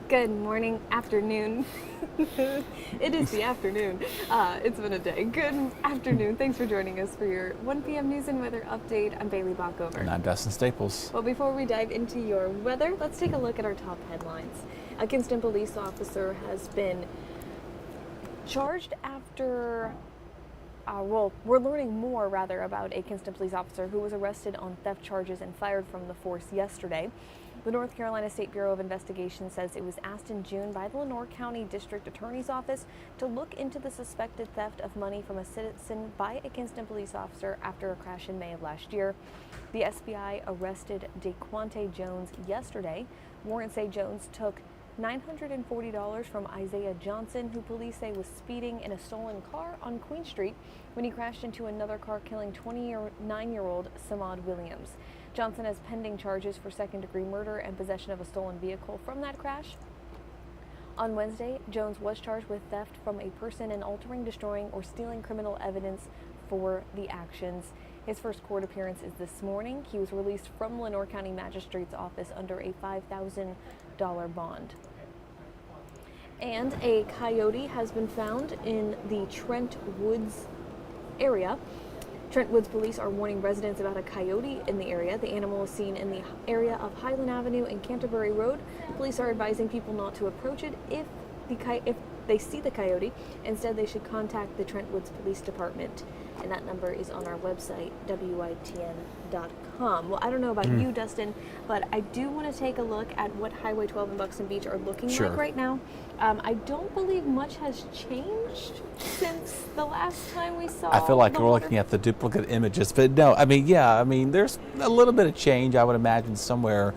Good morning, afternoon. It is the afternoon. It's been a day. Good afternoon. Thanks for joining us for your 1 p.m. news and weather update. I'm Baileigh Bockover. And I'm Dustin Staples. Well, before we dive into your weather, let's take a look at our top headlines. A Kinston police officer has been charged after we're learning more about a Kinston police officer who was arrested on theft charges and fired from the force yesterday. The North Carolina State Bureau of Investigation says it was asked in June by the Lenoir County District Attorney's Office to look into the suspected theft of money from a citizen by a Kinston police officer after a crash in May of last year. The SBI arrested DeQuante Jones yesterday. Warrants say Jones took $940 from Isaiah Johnson, who police say was speeding in a stolen car on Queen Street when he crashed into another car, killing 29-year-old Samad Williams. Johnson has pending charges for second-degree murder and possession of a stolen vehicle from that crash. On Wednesday, Jones was charged with theft from a person and altering, destroying, or stealing criminal evidence for the actions. His first court appearance is this morning. He was released from Lenoir County Magistrate's office under a $5,000 bond. And a coyote has been found in the Trent Woods area. Trent Woods police are warning residents about a coyote in the area. The animal is seen in the area of Highland Avenue and Canterbury Road. Police are advising people not to approach it if they see the coyote. Instead, they should contact the Trent Woods Police Department, and that number is on our website, WITN.com. Well, I don't know about you, Dustin, but I do want to take a look at what Highway 12 and Buxton Beach are looking like right now. I don't believe much has changed since the last time we saw. I feel like we're looking at the duplicate images, but no, there's a little bit of change, I would imagine, somewhere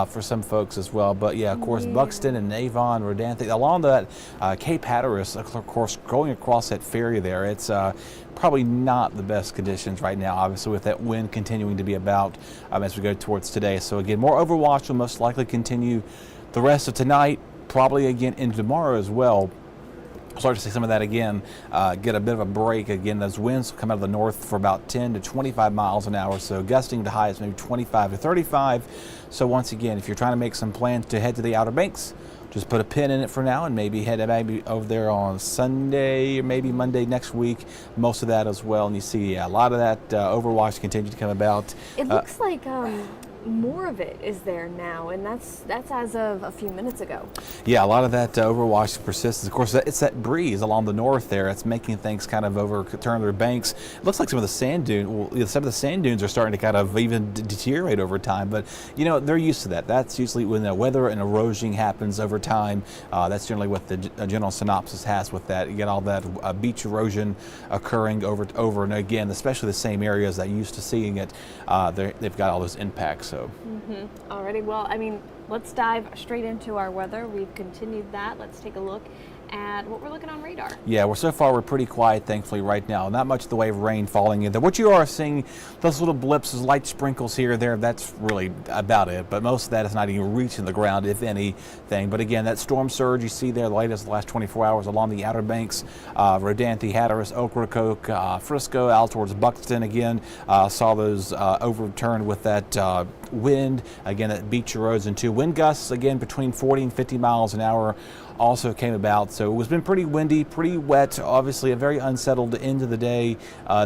for some folks as well. But yeah, of course, Buxton and Avon, Rodanthe, along that Cape Hatteras, of course, going across that ferry there, it's probably not the best conditions right now, obviously, with that wind continuing to be about as we go towards today. So again, more overwash will most likely continue the rest of tonight, probably again into tomorrow as well. Start to see some of that again, get a bit of a break. Again, those winds come out of the north for about 10 to 25 miles an hour, so gusting to highs maybe 25 to 35. So once again, if you're trying to make some plans to head to the Outer Banks, just put a pin in it for now and maybe head over there on Sunday or maybe Monday next week. Most of that as well. And you see a lot of that overwash continue to come about. It looks like more of it is there now, and that's as of a few minutes ago. Yeah, a lot of that overwash persists. Of course, it's that breeze along the north there. It's making things kind of overturn their banks. It looks like some of the sand dunes are starting to kind of even deteriorate over time, but you know, they're used to that. That's usually when the weather and erosion happens over time. That's generally what the general synopsis has with that. You get all that beach erosion occurring over and again, especially the same areas that used to seeing it. They've got all those impacts. So. Alrighty, well, let's dive straight into our weather. We've continued that. Let's take a look at what we're looking on radar. Yeah, well, so far we're pretty quiet, thankfully, right now. Not much in the way of rain falling in there. What you are seeing, those little blips, those light sprinkles here or there, that's really about it. But most of that is not even reaching the ground, if anything. But again, that storm surge you see there, the latest the last 24 hours along the Outer Banks, Rodanthe, Hatteras, Ocracoke, Frisco, out towards Buxton again, saw those overturned with that wind. Again, that beach erosion too. Wind gusts, again, between 40 and 50 miles an hour also came about. So it's been pretty windy, pretty wet, obviously a very unsettled end of the day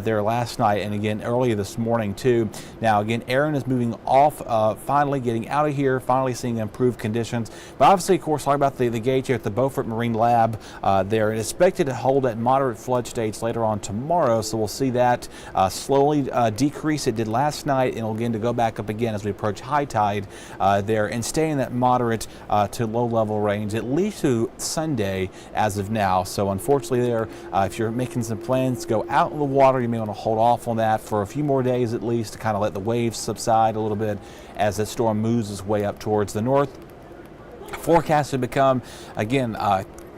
there last night and again early this morning too. Now again, Aaron is moving off, finally getting out of here, finally seeing improved conditions. But obviously, of course, talking about the gauge here at the Beaufort Marine Lab there, it's expected to hold at moderate flood stage later on tomorrow. So we'll see that slowly decrease. It did last night, and it'll begin to go back up again as we approach high tide there and stay in that moderate to low level range at least to Sunday as of now. So unfortunately there, if you're making some plans to go out in the water, you may want to hold off on that for a few more days at least to kind of let the waves subside a little bit as the storm moves its way up towards the north. Forecast to become, again,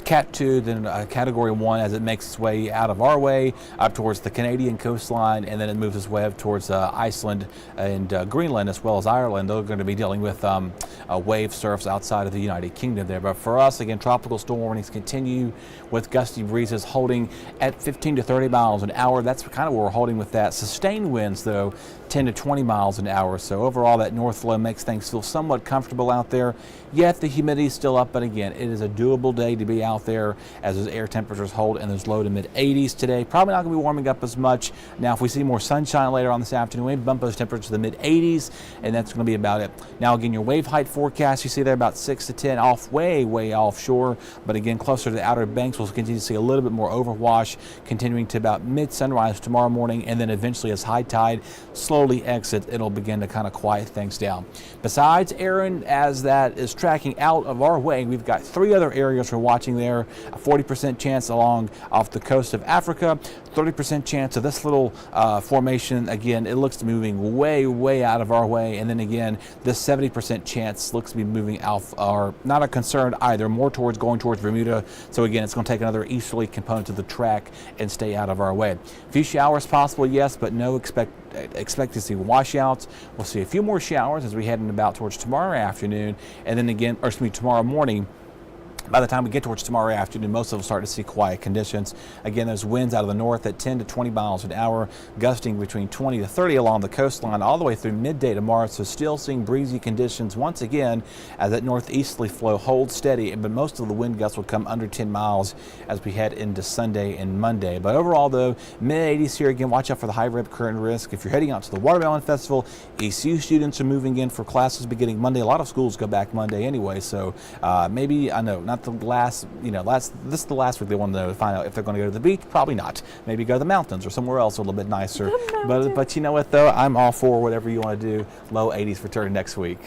Cat 2, then Category 1 as it makes its way out of our way up towards the Canadian coastline, and then it moves its way up towards Iceland and Greenland as well as Ireland. They're going to be dealing with wave surfs outside of the United Kingdom there. But for us, again, tropical storm warnings continue with gusty breezes holding at 15 to 30 miles an hour. That's kind of where we're holding with that. Sustained winds, though, 10 to 20 miles an hour. So overall, that north flow makes things feel somewhat comfortable out there. Yet the humidity is still up, but again, it is a doable day to be out there as those air temperatures hold in those low to mid 80s today. Probably not going to be warming up as much. Now, if we see more sunshine later on this afternoon, we bump those temperatures to the mid 80s, and that's going to be about it. Now, again, your wave height forecast, you see there about 6 to 10 off, way offshore, but again, closer to the Outer Banks, we'll continue to see a little bit more overwash, continuing to about mid-sunrise tomorrow morning, and then eventually as high tide slowly exits, it'll begin to kind of quiet things down. Besides Aaron, as that is tracking out of our way, we've got 3 other areas we're watching there. A 40% chance along off the coast of Africa, 30% chance of this little formation. Again, it looks to be moving way out of our way, and then again, this 70% chance looks to be moving off our, not a concern either, more towards going towards Bermuda. So again, it's going to take another easterly component to the track and stay out of our way. A few showers possible, yes, but no expect to see washouts. We'll see a few more showers as we head in about towards tomorrow afternoon, and then again, or excuse me, tomorrow morning. By the time we get towards tomorrow afternoon, most of us start to see quiet conditions. Again, those winds out of the north at 10 to 20 miles an hour, gusting between 20 to 30 along the coastline all the way through midday tomorrow. So still seeing breezy conditions once again as that northeasterly flow holds steady, but most of the wind gusts will come under 10 miles as we head into Sunday and Monday. But overall, though, mid-80s here. Again, watch out for the high rip current risk. If you're heading out to the Watermelon Festival, ECU students are moving in for classes beginning Monday. A lot of schools go back Monday anyway, so maybe, I know, not the last, this is the last week they want to find out if they're going to go to the beach. Probably not. Maybe go to the mountains or somewhere else a little bit nicer. But you know what, though? I'm all for whatever you want to do. Low 80s for turn next week.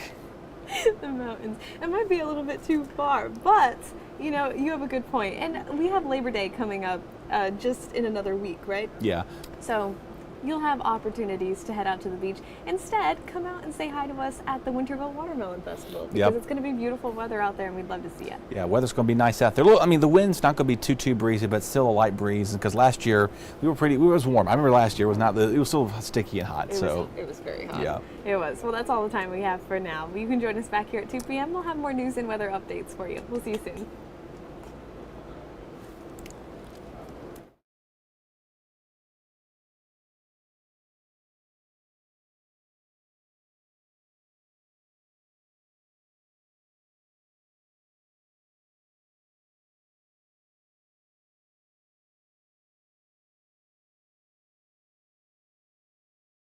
The mountains. It might be a little bit too far, but, you have a good point. And we have Labor Day coming up just in another week, right? Yeah. So you'll have opportunities to head out to the beach. Instead, come out and say hi to us at the Winterville Watermelon Festival, because it's going to be beautiful weather out there, and we'd love to see it. Yeah, weather's going to be nice out there. The wind's not going to be too breezy, but still a light breeze, because last year it was warm. I remember last year it was still sticky and hot. It was very hot. Yeah. It was. Well, that's all the time we have for now. You can join us back here at 2 p.m. We'll have more news and weather updates for you. We'll see you soon.